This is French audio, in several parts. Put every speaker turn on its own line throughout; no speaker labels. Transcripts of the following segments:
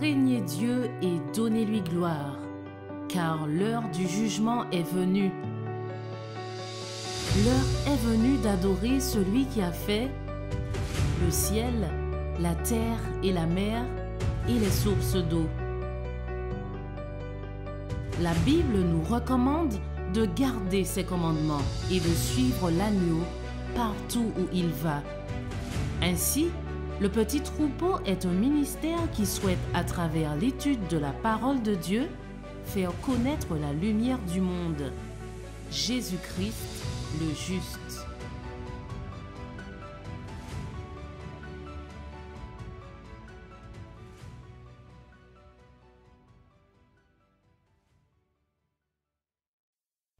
Craignez Dieu et donnez-lui gloire, car l'heure du jugement est venue. L'heure est venue d'adorer celui qui a fait le ciel, la terre et la mer et les sources d'eau. La Bible nous recommande de garder ses commandements et de suivre l'agneau partout où il va. Ainsi, le petit troupeau est un ministère qui souhaite, à travers l'étude de la parole de Dieu, faire connaître la lumière du monde, Jésus-Christ le juste.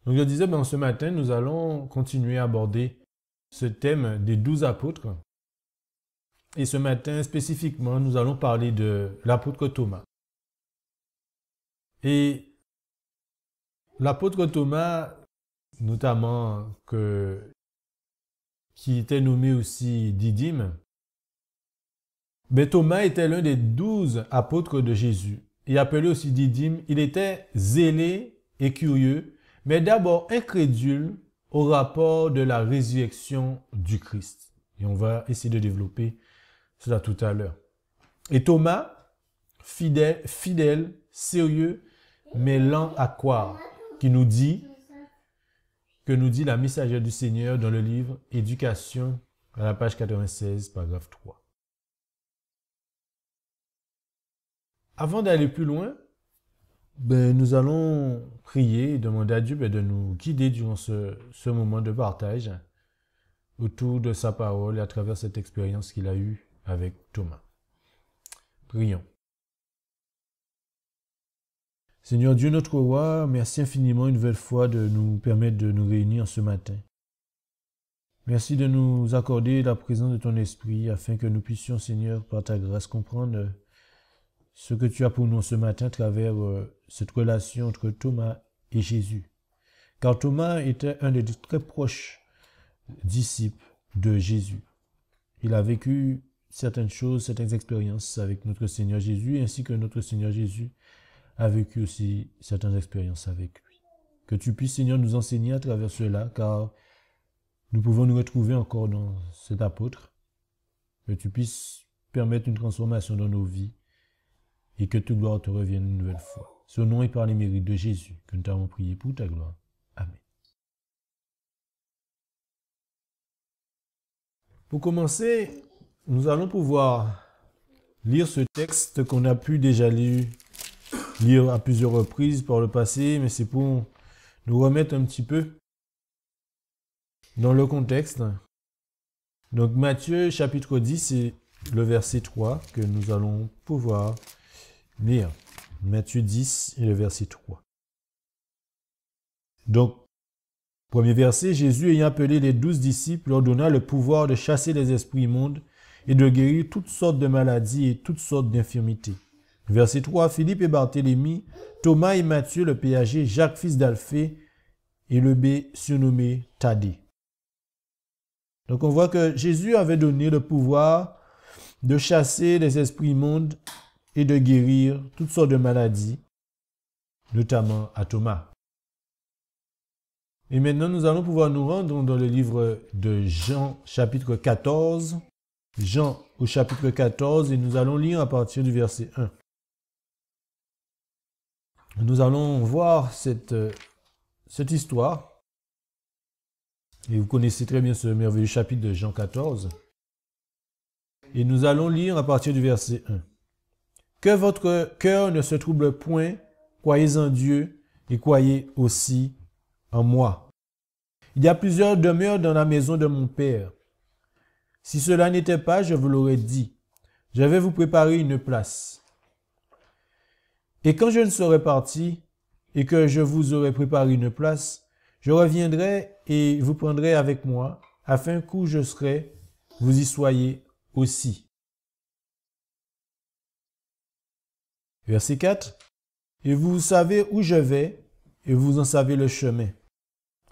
Donc je disais, ce matin, nous allons continuer à aborder ce thème des 12 apôtres. Et ce matin, spécifiquement, nous allons parler de l'apôtre Thomas. Et l'apôtre Thomas, notamment, qui était nommé aussi Didyme, Thomas était l'un des 12 apôtres de Jésus. Et appelé aussi Didyme, il était zélé et curieux, mais d'abord incrédule au rapport de la résurrection du Christ. Et on va essayer de développer cela tout à l'heure. Et Thomas, fidèle, sérieux, mais lent à croire, que nous dit la messagère du Seigneur dans le livre Éducation, à la page 96, paragraphe 3. Avant d'aller plus loin, nous allons prier et demander à Dieu de nous guider durant ce moment de partage autour de sa parole et à travers cette expérience qu'il a eue avec Thomas. Prions. Seigneur Dieu notre roi, merci infiniment une nouvelle fois de nous permettre de nous réunir ce matin. Merci de nous accorder la présence de ton esprit afin que nous puissions, Seigneur, par ta grâce, comprendre ce que tu as pour nous ce matin à travers cette relation entre Thomas et Jésus. Car Thomas était un des très proches disciples de Jésus. Il a vécu certaines choses, certaines expériences avec notre Seigneur Jésus, ainsi que notre Seigneur Jésus a vécu aussi certaines expériences avec lui. Que tu puisses, Seigneur, nous enseigner à travers cela, car nous pouvons nous retrouver encore dans cet apôtre. Que tu puisses permettre une transformation dans nos vies et que toute gloire te revienne une nouvelle fois. C'est au nom et par les mérites de Jésus que nous t'avons prié pour ta gloire. Amen. Pour commencer, nous allons pouvoir lire ce texte qu'on a pu déjà lire à plusieurs reprises par le passé, mais c'est pour nous remettre un petit peu dans le contexte. Donc Matthieu chapitre 10, c'est le verset 3 que nous allons pouvoir lire. Matthieu 10 et le verset 3. Donc, premier verset, Jésus ayant appelé les 12 disciples, leur donna le pouvoir de chasser les esprits immondes et de guérir toutes sortes de maladies et toutes sortes d'infirmités. Verset 3, Philippe et Barthélemy, Thomas et Matthieu le péager, Jacques fils d'Alphée et le B surnommé Thaddée. Donc on voit que Jésus avait donné le pouvoir de chasser les esprits immondes et de guérir toutes sortes de maladies, notamment à Thomas. Et maintenant, nous allons pouvoir nous rendre dans le livre de Jean, chapitre 14. Jean au chapitre 14, et nous allons lire à partir du verset 1. Nous allons voir cette histoire. Et vous connaissez très bien ce merveilleux chapitre de Jean 14. Et nous allons lire à partir du verset 1. Que votre cœur ne se trouble point, croyez en Dieu et croyez aussi en moi. Il y a plusieurs demeures dans la maison de mon Père. Si cela n'était pas, je vous l'aurais dit. Je vais vous préparer une place. Et quand je ne serai parti et que je vous aurai préparé une place, je reviendrai et vous prendrai avec moi, afin qu'où je serai, vous y soyez aussi. Verset 4. Et vous savez où je vais, et vous en savez le chemin.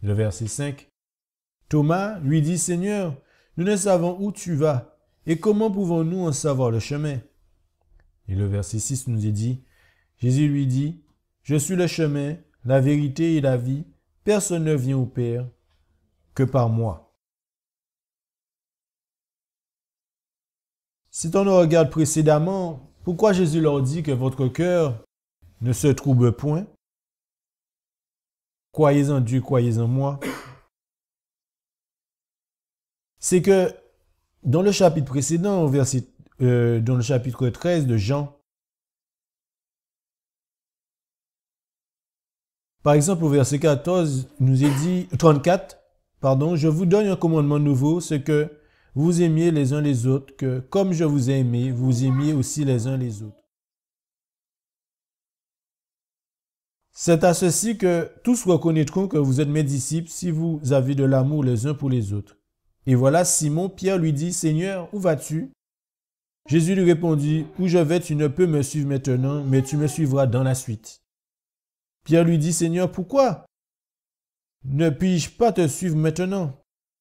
Le verset 5. Thomas lui dit, Seigneur, nous ne savons où tu vas, et comment pouvons-nous en savoir le chemin? Et le verset 6 nous est dit, Jésus lui dit, « Je suis le chemin, la vérité et la vie. Personne ne vient au Père que par moi. » Si on regarde précédemment, pourquoi Jésus leur dit que votre cœur ne se trouble point? Croyez en Dieu, croyez en moi. C'est que dans le chapitre précédent, dans le chapitre 13 de Jean, par exemple au verset 14, il nous est dit, 34, pardon, « Je vous donne un commandement nouveau, c'est que vous aimiez les uns les autres, que comme je vous ai aimé, vous aimiez aussi les uns les autres. » C'est à ceci que tous reconnaîtront que vous êtes mes disciples si vous avez de l'amour les uns pour les autres. Et voilà, Simon, Pierre lui dit, « Seigneur, où vas-tu? » Jésus lui répondit, « Où je vais, tu ne peux me suivre maintenant, mais tu me suivras dans la suite. » Pierre lui dit, « Seigneur, pourquoi ne puis-je pas te suivre maintenant?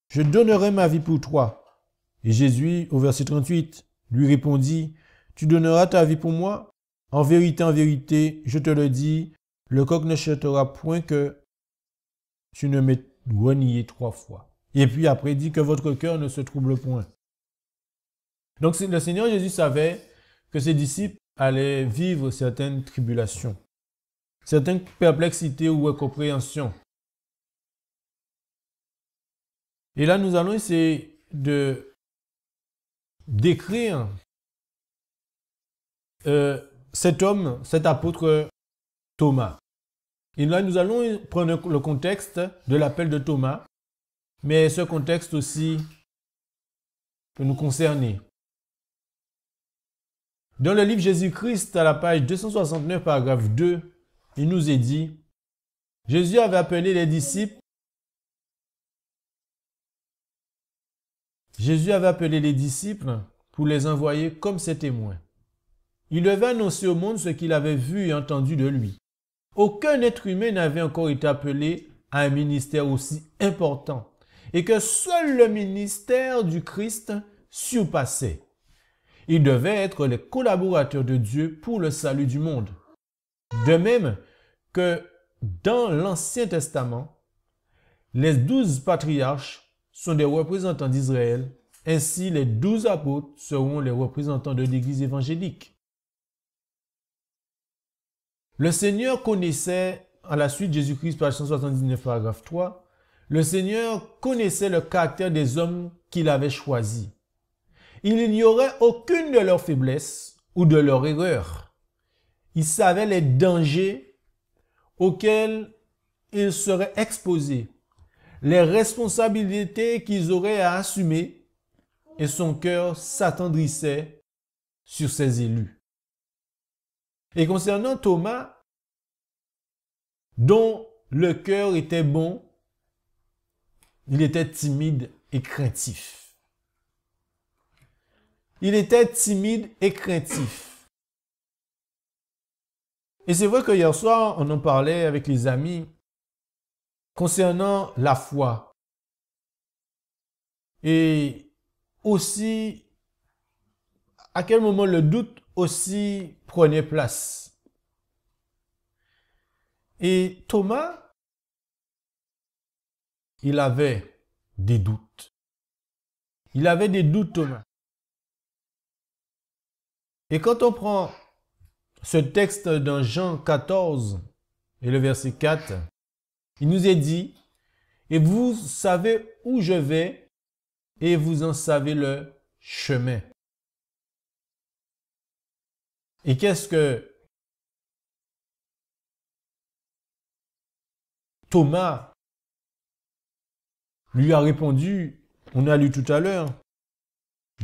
Je donnerai ma vie pour toi. » Et Jésus, au verset 38, lui répondit, « Tu donneras ta vie pour moi? En vérité, je te le dis, le coq ne chantera point que tu ne m'aies renié 3 fois. » Et puis après, il dit que votre cœur ne se trouble point. Donc le Seigneur Jésus savait que ses disciples allaient vivre certaines tribulations, certaines perplexités ou incompréhensions. Et là, nous allons essayer de décrire cet homme, cet apôtre Thomas. Et là, nous allons prendre le contexte de l'appel de Thomas, mais ce contexte aussi peut nous concerner. Dans le livre Jésus-Christ, à la page 269, paragraphe 2, il nous est dit, Jésus avait appelé les disciples. Jésus avait appelé les disciples pour les envoyer comme ses témoins. Il devait annoncer au monde ce qu'il avait vu et entendu de lui. Aucun être humain n'avait encore été appelé à un ministère aussi important et que seul le ministère du Christ surpassait. Ils devaient être les collaborateurs de Dieu pour le salut du monde. De même que dans l'Ancien Testament, les 12 patriarches sont des représentants d'Israël, ainsi les 12 apôtres seront les représentants de l'Église évangélique. Le Seigneur connaissait, à la suite Jésus-Christ, page 179, paragraphe 3, le Seigneur connaissait le caractère des hommes qu'il avait choisis. Il n'ignorait aucune de leurs faiblesses ou de leurs erreurs. Il savait les dangers auxquels ils seraient exposés, les responsabilités qu'ils auraient à assumer, et son cœur s'attendrissait sur ses élus. Et concernant Thomas, dont le cœur était bon, il était timide et craintif. Il était timide et craintif. Et c'est vrai que hier soir, on en parlait avec les amis concernant la foi. Et aussi, à quel moment le doute aussi prenait place. Et Thomas, il avait des doutes. Il avait des doutes, Thomas. Et quand on prend ce texte dans Jean 14 et le verset 4, il nous est dit, « Et vous savez où je vais, et vous en savez le chemin. » Et qu'est-ce que Thomas lui a répondu? On a lu tout à l'heure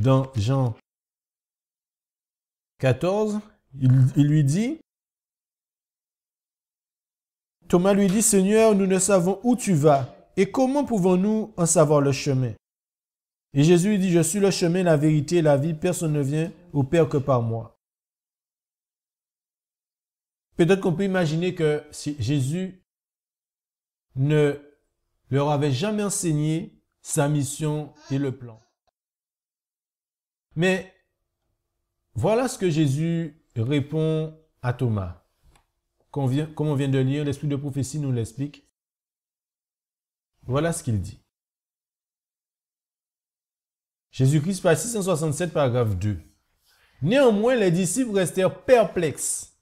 dans Jean 14, il lui dit, Thomas lui dit, « Seigneur, nous ne savons où tu vas, et comment pouvons-nous en savoir le chemin? » Et Jésus lui dit, « Je suis le chemin, la vérité et la vie, personne ne vient au Père que par moi. » Peut-être qu'on peut imaginer que si Jésus ne leur avait jamais enseigné sa mission et le plan. Mais voilà ce que Jésus répond à Thomas. Comme on vient de lire, l'esprit de prophétie nous l'explique. Voilà ce qu'il dit. Jésus-Christ, page 667, paragraphe 2. Néanmoins, les disciples restèrent perplexes.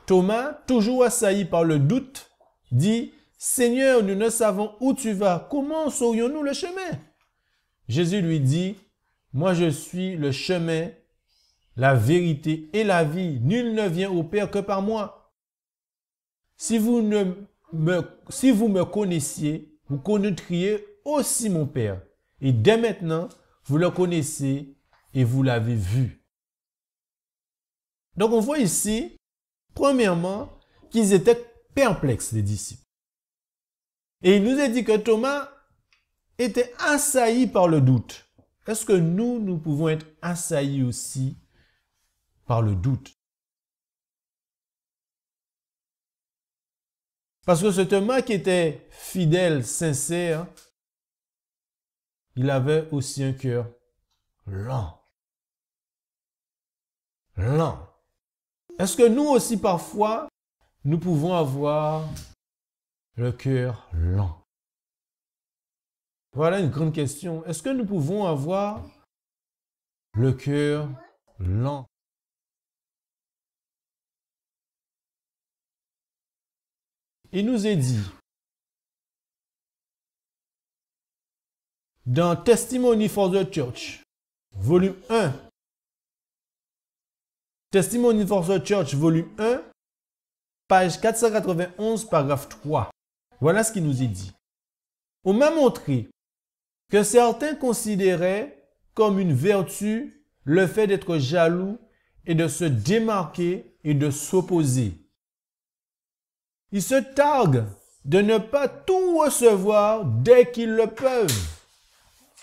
Thomas, toujours assailli par le doute, dit, « Seigneur, nous ne savons où tu vas. Comment saurions-nous le chemin ?» Jésus lui dit, « Moi je suis le chemin, la vérité et la vie. Nul ne vient au Père que par moi. Si vous me connaissiez, vous connaîtriez aussi mon Père. Et dès maintenant, vous le connaissez et vous l'avez vu. » Donc on voit ici, premièrement, qu'ils étaient perplexes, les disciples. Et il nous est dit que Thomas était assailli par le doute. Est-ce que nous pouvons être assaillis aussi par le doute? Parce que ce Thomas qui était fidèle, sincère, il avait aussi un cœur lent. Lent. Est-ce que nous aussi parfois, nous pouvons avoir le cœur lent? Voilà une grande question. Est-ce que nous pouvons avoir le cœur lent? Il nous est dit dans Testimony for the Church, volume 1, Testimony for the Church, volume 1, page 491, paragraphe 3. Voilà ce qu'il nous est dit. On m'a montré que certains considéraient comme une vertu le fait d'être jaloux et de se démarquer et de s'opposer. Ils se targuent de ne pas tout recevoir dès qu'ils le peuvent.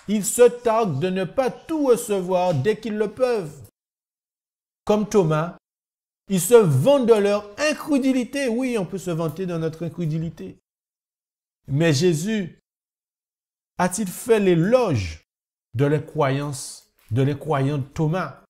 Ils se targuent de ne pas tout recevoir dès qu'ils le peuvent. Comme Thomas, ils se vantent de leur incrédulité. Oui, on peut se vanter de notre incrédulité. Mais Jésus a-t-il fait l'éloge de les croyants de Thomas?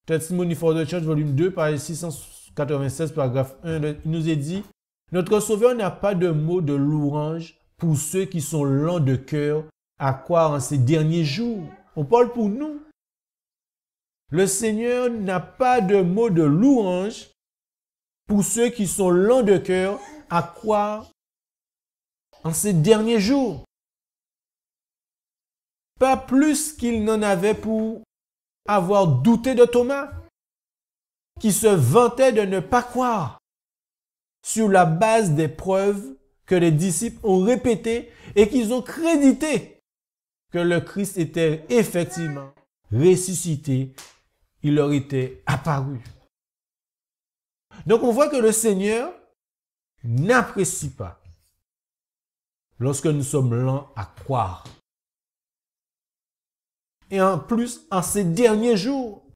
Testimony for the Church, volume 2, page 696, paragraphe 1, il nous est dit, « Notre Sauveur n'a pas de mots de louange pour ceux qui sont lents de cœur à croire en ces derniers jours. » On parle pour nous. Le Seigneur n'a pas de mots de louange pour ceux qui sont lents de cœur à croire en ces derniers jours. Pas plus qu'il n'en avait pour avoir douté de Thomas, qui se vantait de ne pas croire sur la base des preuves que les disciples ont répétées et qu'ils ont crédité que le Christ était effectivement ressuscité, il leur était apparu. Donc on voit que le Seigneur n'apprécie pas lorsque nous sommes lents à croire. Et en plus, en ces derniers jours.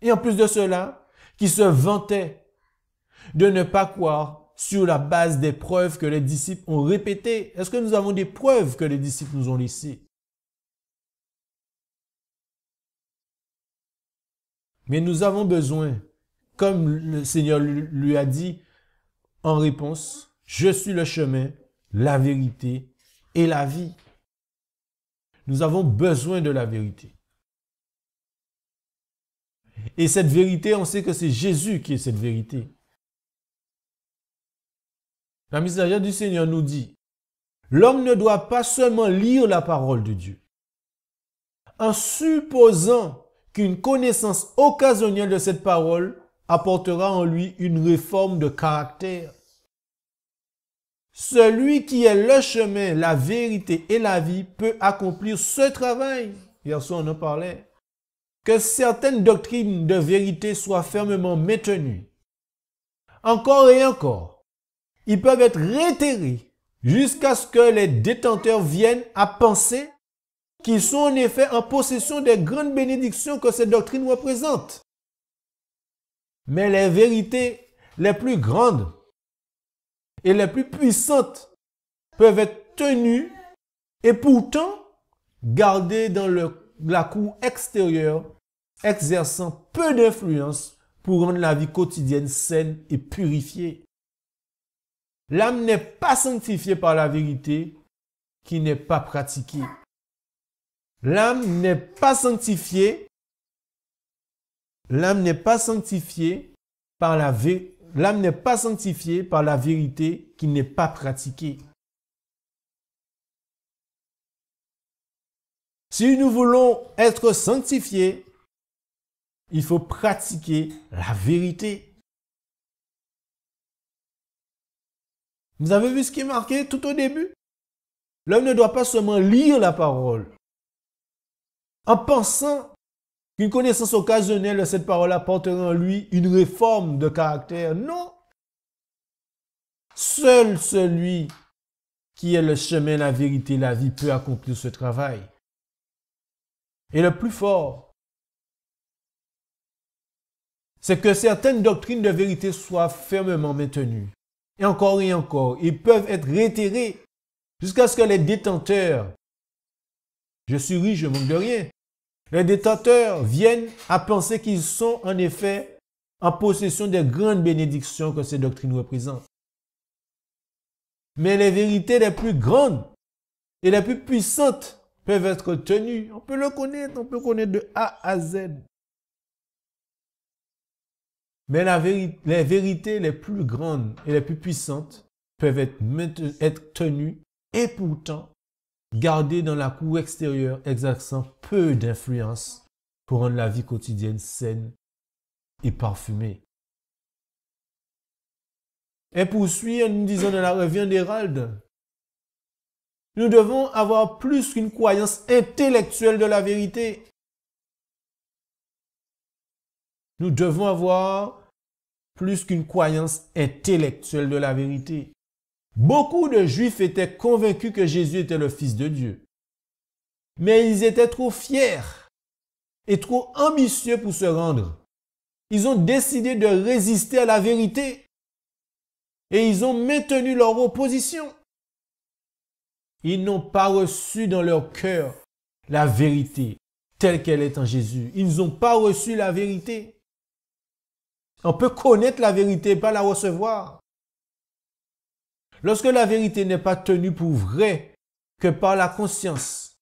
Et en plus de cela, qui se vantait de ne pas croire sur la base des preuves que les disciples ont répétées. Est-ce que nous avons des preuves que les disciples nous ont laissées? Mais nous avons besoin, comme le Seigneur lui a dit en réponse, « Je suis le chemin, la vérité et la vie. » Nous avons besoin de la vérité. Et cette vérité, on sait que c'est Jésus qui est cette vérité. La messagère du Seigneur nous dit, « L'homme ne doit pas seulement lire la parole de Dieu, en supposant qu'une connaissance occasionnelle de cette parole apportera en lui une réforme de caractère. Celui qui est le chemin, la vérité et la vie peut accomplir ce travail. » Hier soir, on en parlait. Que certaines doctrines de vérité soient fermement maintenues. Encore et encore, ils peuvent être réitérés jusqu'à ce que les détenteurs viennent à penser qu'ils sont en effet en possession des grandes bénédictions que ces doctrines représentent. Mais les vérités les plus grandes et les plus puissantes peuvent être tenues et pourtant garder dans la cour extérieure, exerçant peu d'influence pour rendre la vie quotidienne saine et purifiée. L'âme n'est pas sanctifiée par la vérité qui n'est pas pratiquée. L'âme n'est pas sanctifiée. L'âme n'est pas sanctifiée par la vérité qui n'est pas pratiquée. Si nous voulons être sanctifiés, il faut pratiquer la vérité. Vous avez vu ce qui est marqué tout au début? L'homme ne doit pas seulement lire la parole en pensant qu'une connaissance occasionnelle de cette parole apportera en lui une réforme de caractère. Non. Seul celui qui est le chemin, la vérité, la vie peut accomplir ce travail. Et le plus fort, c'est que certaines doctrines de vérité soient fermement maintenues. Et encore, ils peuvent être réitérées jusqu'à ce que les détenteurs, je suis riche, je manque de rien, les détenteurs viennent à penser qu'ils sont en effet en possession des grandes bénédictions que ces doctrines représentent. Mais les vérités les plus grandes et les plus puissantes peuvent être tenues. On peut connaître de A à Z. Mais les vérités les plus grandes et les plus puissantes peuvent être tenues et pourtant gardées dans la cour extérieure, exerçant peu d'influence pour rendre la vie quotidienne saine et parfumée. Et poursuit en nous disant dans la revue d'Hérald, nous devons avoir plus qu'une croyance intellectuelle de la vérité. Nous devons avoir plus qu'une croyance intellectuelle de la vérité. Beaucoup de Juifs étaient convaincus que Jésus était le Fils de Dieu. Mais ils étaient trop fiers et trop ambitieux pour se rendre. Ils ont décidé de résister à la vérité et ils ont maintenu leur opposition. Ils n'ont pas reçu dans leur cœur la vérité telle qu'elle est en Jésus. Ils n'ont pas reçu la vérité. On peut connaître la vérité et pas la recevoir. Lorsque la vérité n'est pas tenue pour vraie que par la conscience,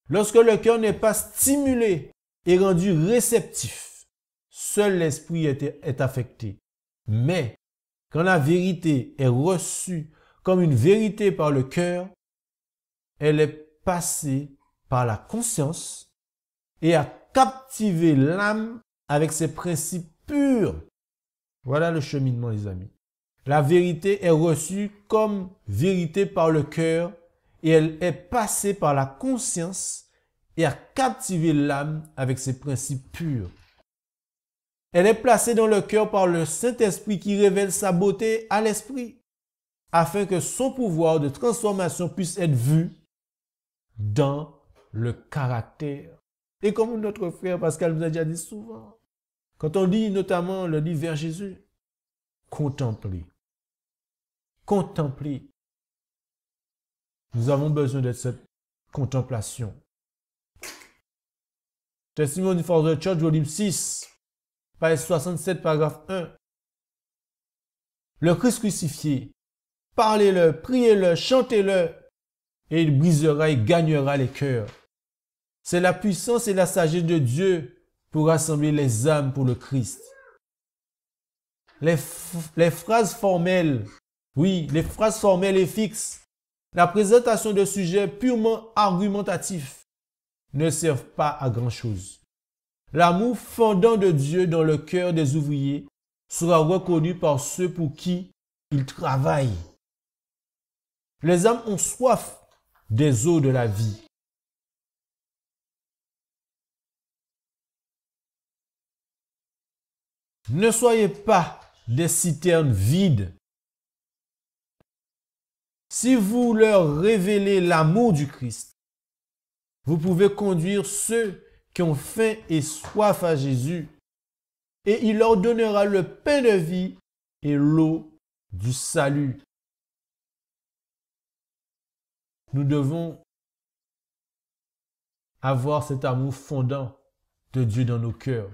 lorsque le cœur n'est pas stimulé et rendu réceptif, seul l'esprit est affecté. Mais quand la vérité est reçue comme une vérité par le cœur, elle est passée par la conscience et a captivé l'âme avec ses principes purs. Voilà le cheminement, les amis. La vérité est reçue comme vérité par le cœur et elle est passée par la conscience et a captivé l'âme avec ses principes purs. Elle est placée dans le cœur par le Saint-Esprit qui révèle sa beauté à l'esprit, afin que son pouvoir de transformation puisse être vu dans le caractère. Et comme notre frère Pascal nous a déjà dit souvent, quand on lit notamment le livre vers Jésus, contemplez. Contemplez. Nous avons besoin de cette contemplation. Testimony for the Church, volume 6, page 67, paragraphe 1. Le Christ crucifié, parlez-le, priez-le, chantez-le, et il brisera et gagnera les cœurs. C'est la puissance et la sagesse de Dieu pour rassembler les âmes pour le Christ. Les phrases formelles, oui, les phrases formelles et fixes, la présentation de sujets purement argumentatifs ne servent pas à grand-chose. L'amour fondant de Dieu dans le cœur des ouvriers sera reconnu par ceux pour qui il travaille. Les âmes ont soif des eaux de la vie. Ne soyez pas des citernes vides. Si vous leur révélez l'amour du Christ, vous pouvez conduire ceux qui ont faim et soif à Jésus, et il leur donnera le pain de vie et l'eau du salut. Nous devons avoir cet amour fondant de Dieu dans nos cœurs.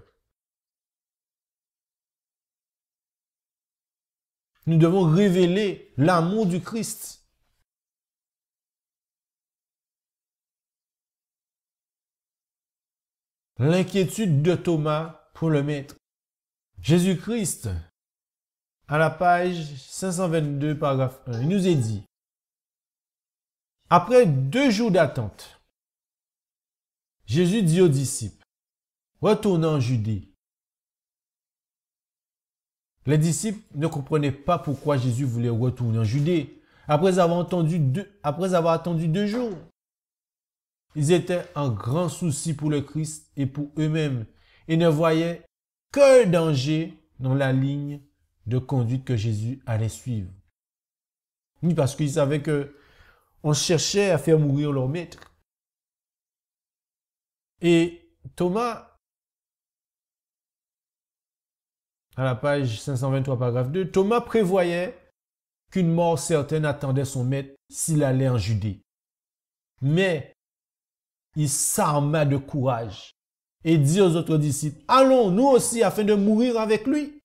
Nous devons révéler l'amour du Christ. L'inquiétude de Thomas pour le Maître. Jésus-Christ, à la page 522, paragraphe 1, il nous est dit, après 2 jours d'attente, Jésus dit aux disciples, retournez en Judée. Les disciples ne comprenaient pas pourquoi Jésus voulait retourner en Judée. Après avoir attendu 2 jours, ils étaient en grand souci pour le Christ et pour eux-mêmes et ne voyaient que danger dans la ligne de conduite que Jésus allait suivre. Oui, parce qu'ils savaient qu'on cherchait à faire mourir leur maître. Et Thomas, à la page 523, paragraphe 2, Thomas prévoyait qu'une mort certaine attendait son maître s'il allait en Judée. Mais il s'arma de courage et dit aux autres disciples, allons nous aussi afin de mourir avec lui.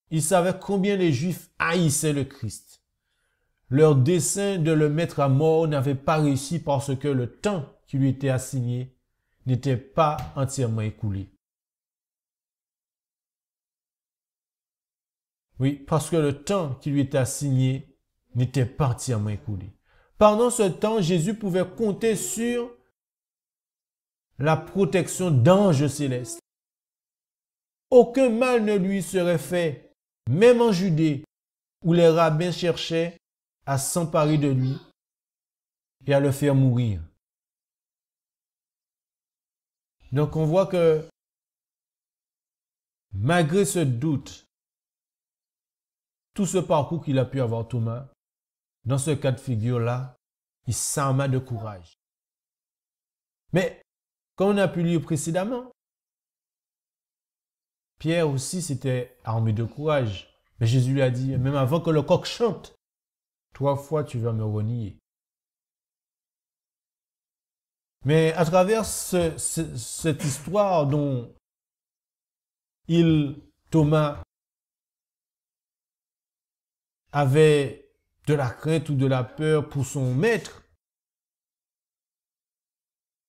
Il savait combien les Juifs haïssaient le Christ. Leur dessein de le mettre à mort n'avait pas réussi parce que le temps qui lui était assigné n'était pas entièrement écoulé. Oui, parce que le temps qui lui était assigné n'était pas entièrement écoulé. Pendant ce temps, Jésus pouvait compter sur la protection d'anges célestes. Aucun mal ne lui serait fait, même en Judée, où les rabbins cherchaient à s'emparer de lui et à le faire mourir. Donc on voit que malgré ce doute, tout ce parcours qu'il a pu avoir Thomas, dans ce cas de figure-là, il s'arma de courage. Mais, comme on a pu lire précédemment, Pierre aussi s'était armé de courage. Mais Jésus lui a dit, même avant que le coq chante, 3 fois tu vas me renier. Mais à travers cette histoire dont Thomas, avait de la crainte ou de la peur pour son maître,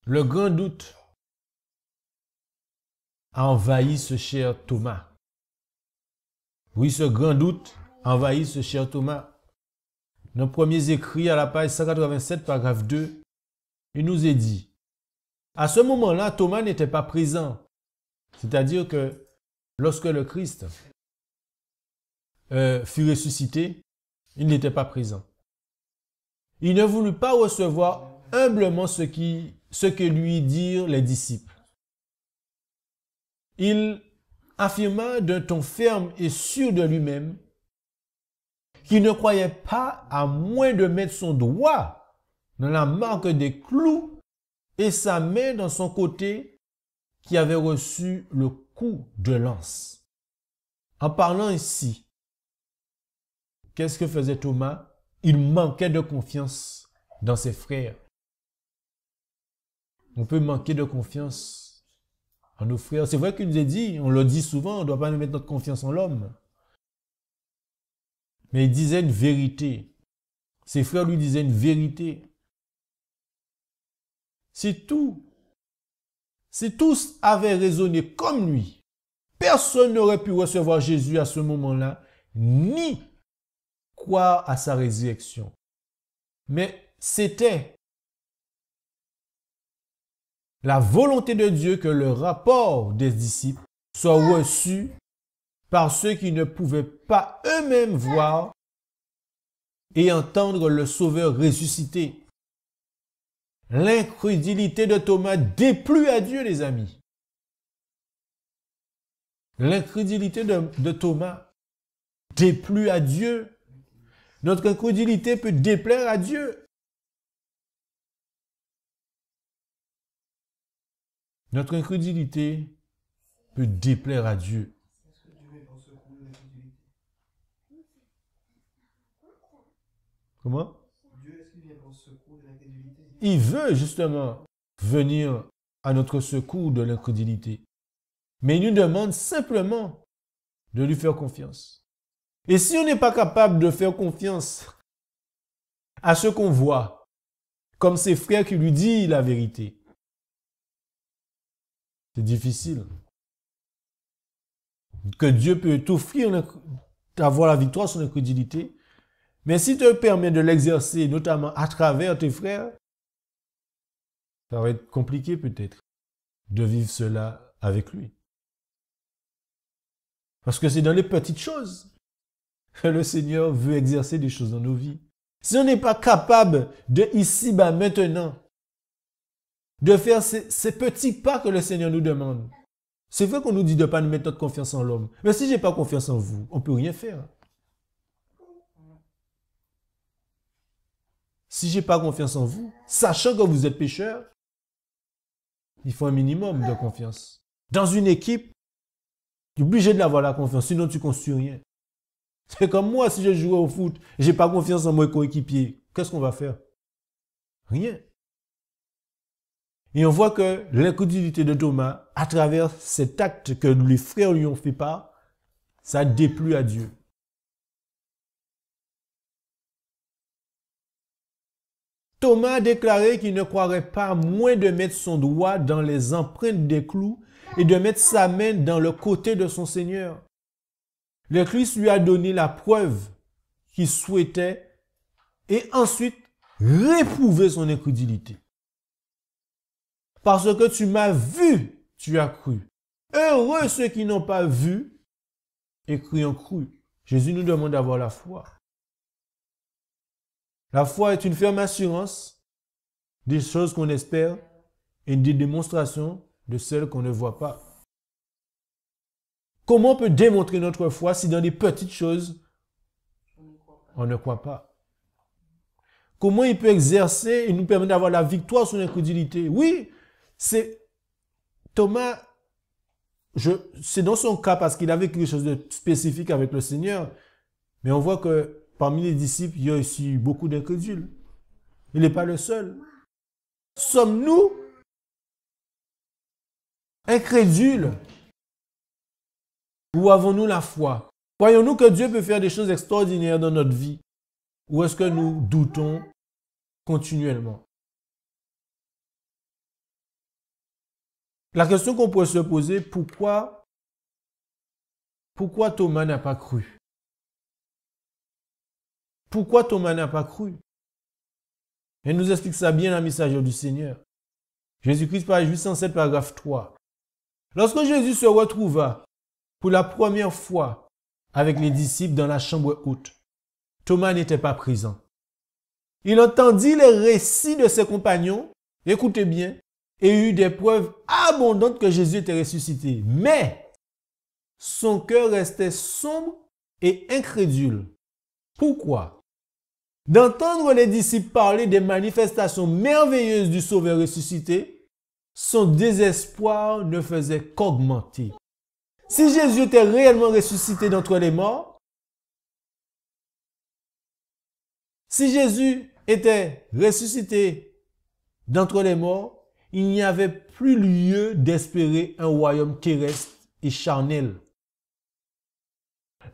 le grand doute a envahi ce cher Thomas. Oui, ce grand doute a envahi ce cher Thomas. Nos premiers écrits à la page 187, paragraphe 2, il nous est dit, à ce moment-là, Thomas n'était pas présent. C'est-à-dire que lorsque le Christ fut ressuscité, il n'était pas présent. Il ne voulut pas recevoir humblement ce que lui dirent les disciples. Il affirma d'un ton ferme et sûr de lui-même qu'il ne croyait pas à moins de mettre son doigt dans la marque des clous et sa main dans son côté qui avait reçu le coup de lance. En parlant ici, qu'est-ce que faisait Thomas? Il manquait de confiance dans ses frères. On peut manquer de confiance en nos frères. C'est vrai qu'il nous a dit, on le dit souvent, on ne doit pas mettre notre confiance en l'homme. Mais il disait une vérité. Ses frères lui disaient une vérité. Si tous avaient raisonné comme lui, personne n'aurait pu recevoir Jésus à ce moment-là, ni croire à sa résurrection. Mais c'était la volonté de Dieu que le rapport des disciples soit reçu par ceux qui ne pouvaient pas eux-mêmes voir et entendre le Sauveur ressuscité. L'incrédulité de Thomas déplut à Dieu, les amis. L'incrédulité de Thomas déplut à Dieu. Notre incrédulité peut déplaire à Dieu. Notre incrédulité peut déplaire à Dieu. Comment?
Dieu, est-ce qu'il vient pour secours de l'incrédulité?
il veut justement venir à notre secours de l'incrédulité. Mais il nous demande simplement de lui faire confiance. Et si on n'est pas capable de faire confiance à ce qu'on voit, comme ses frères qui lui disent la vérité, c'est difficile. Que Dieu peut t'offrir d'avoir la victoire sur l'incrédulité, mais s'il te permet de l'exercer, notamment à travers tes frères, ça va être compliqué peut-être de vivre cela avec lui. Parce que c'est dans les petites choses que le Seigneur veut exercer des choses dans nos vies. Si on n'est pas capable de ici, maintenant, de faire ces petits pas que le Seigneur nous demande. C'est vrai qu'on nous dit de ne pas nous mettre notre confiance en l'homme. Mais si je n'ai pas confiance en vous, on ne peut rien faire. Si je n'ai pas confiance en vous, sachant que vous êtes pécheurs, il faut un minimum de confiance. Dans une équipe, tu es obligé d'avoir la confiance, sinon tu ne construis rien. C'est comme moi, si je joue au foot, je n'ai pas confiance en mon coéquipier, qu'est-ce qu'on va faire? Rien. Et on voit que l'incrédulité de Thomas, à travers cet acte que les frères lui ont fait part, ça déplut à Dieu. Thomas a déclaré qu'il ne croirait pas à moins de mettre son doigt dans les empreintes des clous et de mettre sa main dans le côté de son Seigneur. Le Christ lui a donné la preuve qu'il souhaitait et ensuite réprouver son incrédulité. Parce que tu m'as vu, tu as cru. Heureux ceux qui n'ont pas vu et qui ont cru. Jésus nous demande d'avoir la foi. La foi est une ferme assurance des choses qu'on espère et des démonstrations de celles qu'on ne voit pas. Comment on peut démontrer notre foi si dans les petites choses, on ne croit pas? Comment il peut exercer et nous permettre d'avoir la victoire sur l'incrédulité? Oui, c'est Thomas, c'est dans son cas parce qu'il avait quelque chose de spécifique avec le Seigneur, mais on voit que parmi les disciples, il y a aussi beaucoup d'incrédules. Il n'est pas le seul. Sommes-nous incrédules ou avons-nous la foi? Croyons-nous que Dieu peut faire des choses extraordinaires dans notre vie? Ou est-ce que nous doutons continuellement? La question qu'on pourrait se poser, pourquoi Thomas n'a pas cru? Pourquoi Thomas n'a pas cru? Elle nous explique ça bien la messagère du Seigneur. Jésus-Christ, page 807, paragraphe 3. Lorsque Jésus se retrouva pour la première fois avec les disciples dans la chambre haute, Thomas n'était pas présent. Il entendit les récits de ses compagnons, écoutez bien, et eut des preuves abondantes que Jésus était ressuscité. Mais son cœur restait sombre et incrédule. Pourquoi? D'entendre les disciples parler des manifestations merveilleuses du Sauveur ressuscité, son désespoir ne faisait qu'augmenter. Si Jésus était réellement ressuscité d'entre les morts, si Jésus était ressuscité d'entre les morts, il n'y avait plus lieu d'espérer un royaume terrestre et charnel.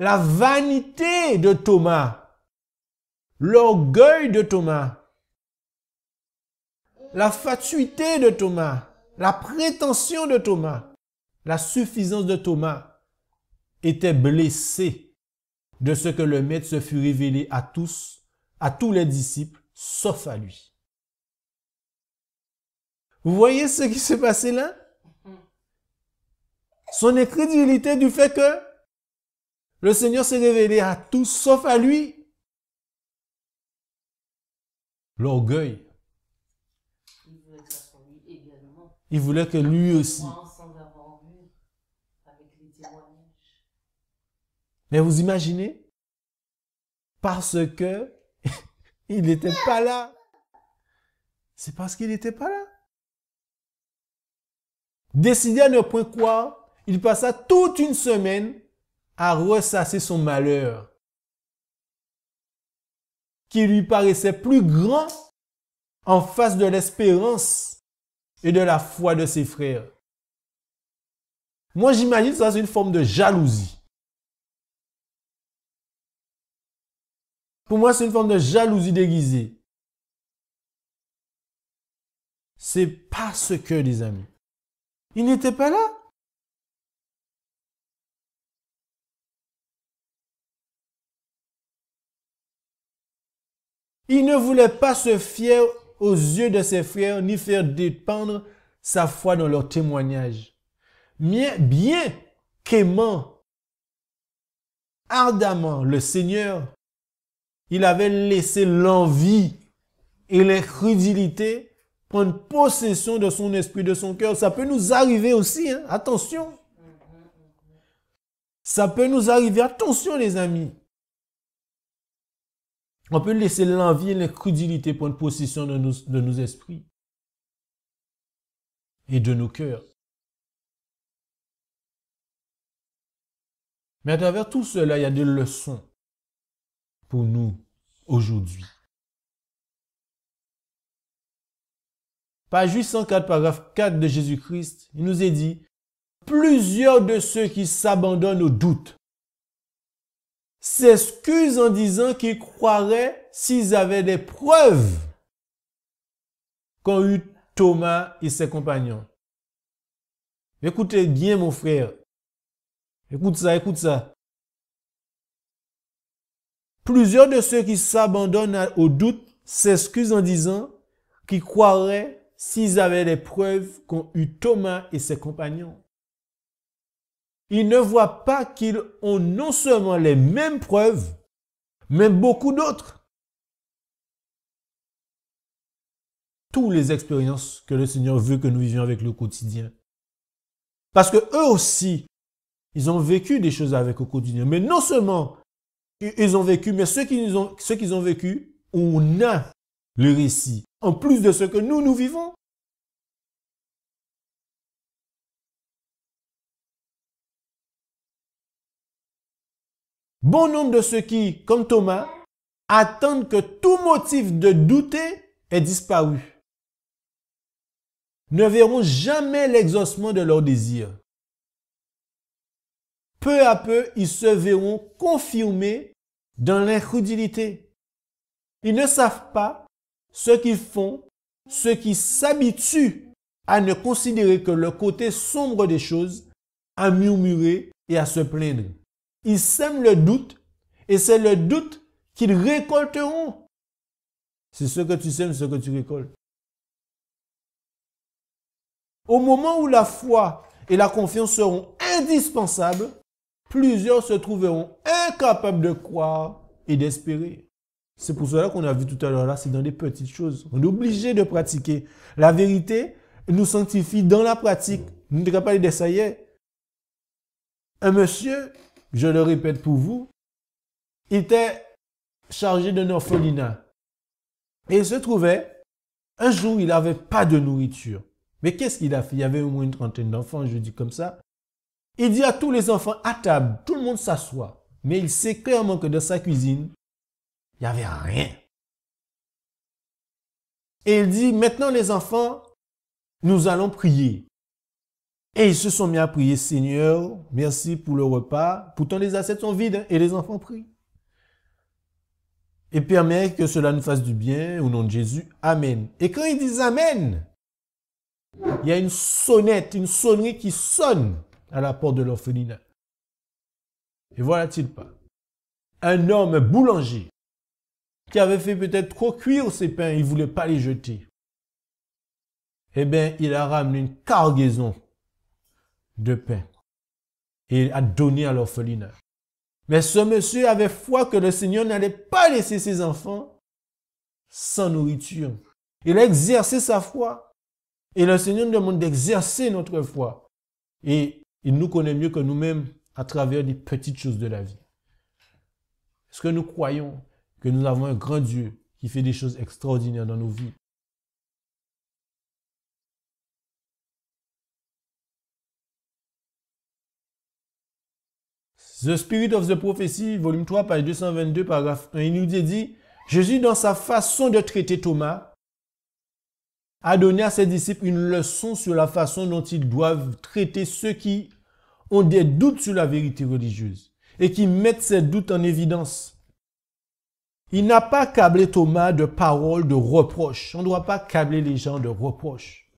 La vanité de Thomas, l'orgueil de Thomas, la fatuité de Thomas, la prétention de Thomas, la suffisance de Thomas étaient blessés de ce que le Maître se fut révélé à tous les disciples, sauf à lui. Vous voyez ce qui s'est passé là? Son incrédulité du fait que le Seigneur s'est révélé à tous, sauf à lui. L'orgueil.
Il voulait que ça soit lui également.
Il voulait que lui aussi.
Sans avoir vu avec les témoignages.
Mais vous imaginez? Parce que il n'était pas là. C'est parce qu'il n'était pas là. Décidé à ne point croire, il passa toute une semaine à ressasser son malheur, qui lui paraissait plus grand en face de l'espérance et de la foi de ses frères. Moi, j'imagine ça, c'est une forme de jalousie. Pour moi, c'est une forme de jalousie déguisée. C'est parce que, les amis, il n'était pas là. Il ne voulait pas se fier aux yeux de ses frères, ni faire dépendre sa foi dans leur témoignage. Bien qu'aimant ardemment le Seigneur, il avait laissé l'envie et l'incrédulité prendre possession de son esprit, de son cœur. Ça peut nous arriver aussi, hein? Attention. Ça peut nous arriver, attention les amis. On peut laisser l'envie et l'incrédulité prendre possession de nos esprits et de nos cœurs. Mais à travers tout cela, il y a des leçons pour nous aujourd'hui. Page 804, paragraphe 4 de Jésus-Christ, il nous est dit « Plusieurs de ceux qui s'abandonnent au doute s'excusent en disant qu'ils croiraient s'ils avaient des preuves qu'ont eu Thomas et ses compagnons. » Écoutez bien mon frère. Écoute ça, écoute ça. Plusieurs de ceux qui s'abandonnent au doute s'excusent en disant qu'ils croiraient s'ils avaient les preuves qu'ont eu Thomas et ses compagnons. Ils ne voient pas qu'ils ont non seulement les mêmes preuves, mais beaucoup d'autres. Toutes les expériences que le Seigneur veut que nous vivions avec le quotidien. Parce que eux aussi, ils ont vécu des choses avec au quotidien. Mais non seulement ils ont vécu, mais ceux qu'ils ont vécu, on a le récit. En plus de ce que nous vivons. Bon nombre de ceux qui, comme Thomas, attendent que tout motif de douter ait disparu, ne verront jamais l'exaucement de leurs désirs. Peu à peu, ils se verront confirmés dans l'incrédulité. Ils ne savent pas ce qu'ils font, ceux qui s'habituent à ne considérer que le côté sombre des choses, à murmurer et à se plaindre. Ils sèment le doute et c'est le doute qu'ils récolteront. C'est ce que tu sèmes, ce que tu récoltes. Au moment où la foi et la confiance seront indispensables, plusieurs se trouveront incapables de croire et d'espérer. C'est pour cela qu'on a vu tout à l'heure là, c'est dans des petites choses. On est obligé de pratiquer. La vérité nous sanctifie dans la pratique. Nous ne devons pas dire ça y est. Un monsieur, je le répète pour vous, était chargé d'un orphelinat. Et il se trouvait, un jour, il n'avait pas de nourriture. Mais qu'est-ce qu'il a fait? Il y avait au moins une trentaine d'enfants, je dis comme ça. Il dit à tous les enfants à table, tout le monde s'assoit. Mais il sait clairement que dans sa cuisine, il n'y avait rien. Et il dit, maintenant les enfants, nous allons prier. Et ils se sont mis à prier, Seigneur, merci pour le repas. Pourtant les assiettes sont vides et les enfants prient. Et permet que cela nous fasse du bien au nom de Jésus. Amen. Et quand ils disent Amen, il y a une sonnette, une sonnerie qui sonne à la porte de l'orphelinat. Et voilà-t-il pas. Un homme boulanger qui avait fait peut-être trop cuire ses pains, il ne voulait pas les jeter. Eh bien, il a ramené une cargaison de pain et a donné à l'orphelinat. Mais ce monsieur avait foi que le Seigneur n'allait pas laisser ses enfants sans nourriture. Il a exercé sa foi. Et le Seigneur nous demande d'exercer notre foi. Et il nous connaît mieux que nous-mêmes à travers des petites choses de la vie. Est-ce que nous croyons que nous avons un grand Dieu qui fait des choses extraordinaires dans nos vies? The Spirit of the Prophecy, volume 3, page 222, paragraphe 1, il nous dit, Jésus, dans sa façon de traiter Thomas, a donné à ses disciples une leçon sur la façon dont ils doivent traiter ceux qui ont des doutes sur la vérité religieuse et qui mettent ces doutes en évidence. Il n'a pas câblé Thomas de paroles de reproches. On ne doit pas câbler les gens de reproches.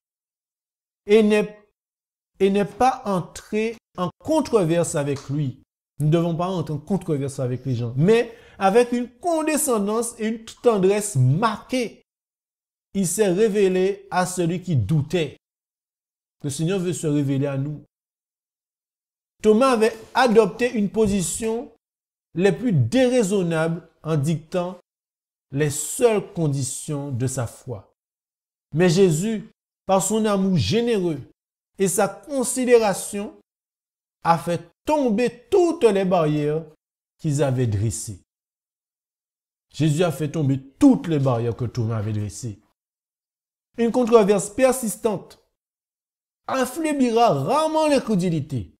Et n'est pas entrer en controverse avec lui. Nous ne devons pas entrer en controverse avec les gens, mais avec une condescendance et une tendresse marquée. Il s'est révélé à celui qui doutait. Le Seigneur veut se révéler à nous. Thomas avait adopté une position les plus déraisonnables en dictant les seules conditions de sa foi. Mais Jésus, par son amour généreux et sa considération, a fait tomber toutes les barrières qu'ils avaient dressées. Jésus a fait tomber toutes les barrières que Thomas avait dressées. Une controverse persistante affaiblira rarement l'incrédulité,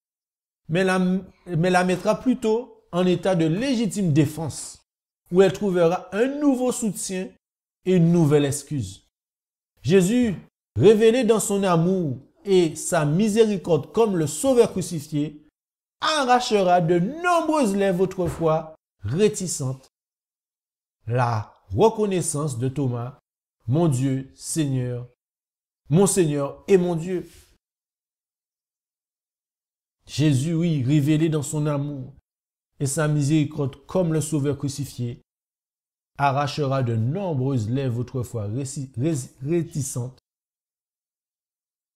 mais la mettra plutôt en état de légitime défense, où elle trouvera un nouveau soutien et une nouvelle excuse. Jésus, révélé dans son amour et sa miséricorde comme le Sauveur crucifié, arrachera de nombreuses lèvres autrefois réticentes la reconnaissance de Thomas, mon Dieu, Seigneur, mon Seigneur et mon Dieu. Jésus, oui, révélé dans son amour et sa miséricorde comme le Sauveur crucifié, arrachera de nombreuses lèvres autrefois réticentes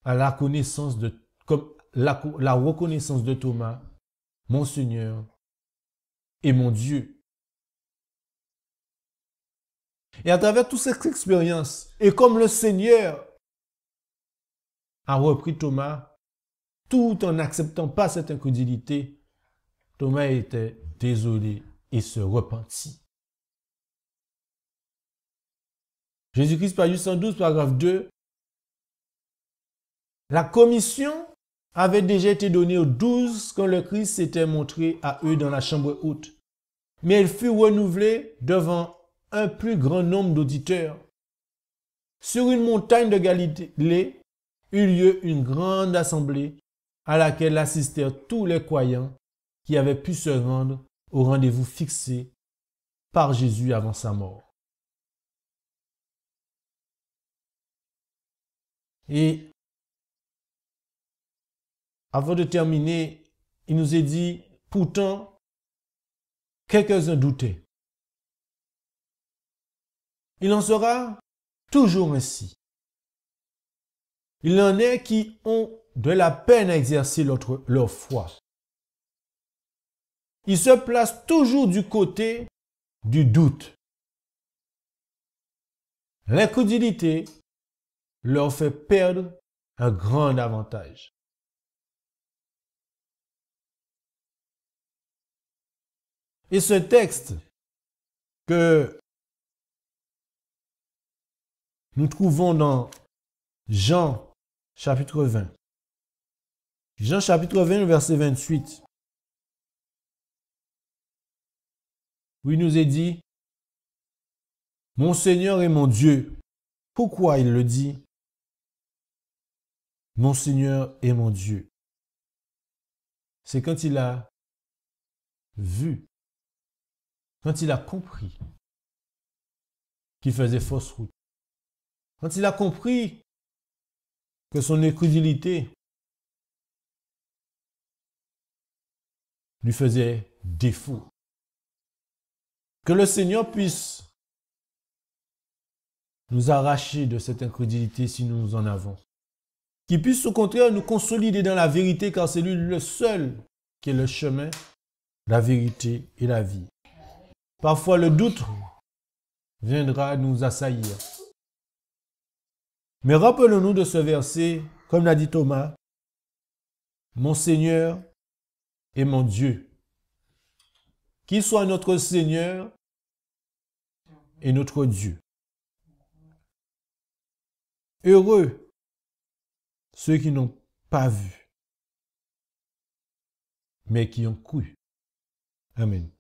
à la reconnaissance de Thomas, mon Seigneur et mon Dieu. Et à travers toute cette expérience, et comme le Seigneur a repris Thomas, tout en n'acceptant pas cette incrédulité, Thomas était désolé et se repentit. Jésus-Christ, page 112, paragraphe 2. La commission avait déjà été donnée aux 12 quand le Christ s'était montré à eux dans la chambre haute. Mais elle fut renouvelée devant un plus grand nombre d'auditeurs. Sur une montagne de Galilée eut lieu une grande assemblée à laquelle assistèrent tous les croyants qui avaient pu se rendre au rendez-vous fixé par Jésus avant sa mort. Et avant de terminer, il nous est dit, pourtant, quelques-uns doutaient. Il en sera toujours ainsi. Il en est qui ont de la peine à exercer leur foi. Ils se placent toujours du côté du doute. L'incrédulité leur fait perdre un grand avantage. Et ce texte que nous trouvons dans Jean chapitre 20. Jean chapitre 20, verset 28. Où il nous est dit, « Mon Seigneur et mon Dieu. » Pourquoi il le dit? « Mon Seigneur et mon Dieu. » C'est quand il a vu, quand il a compris qu'il faisait fausse route. Quand il a compris que son incrédulité lui faisait défaut. Que le Seigneur puisse nous arracher de cette incrédulité si nous en avons. Qu'il puisse au contraire nous consolider dans la vérité car c'est lui le seul qui est le chemin, la vérité et la vie. Parfois le doute viendra nous assaillir. Mais rappelons-nous de ce verset, comme l'a dit Thomas, « Mon Seigneur et mon Dieu. » Qu'il soit notre Seigneur et notre Dieu. Heureux ceux qui n'ont pas vu, mais qui ont cru. Amen.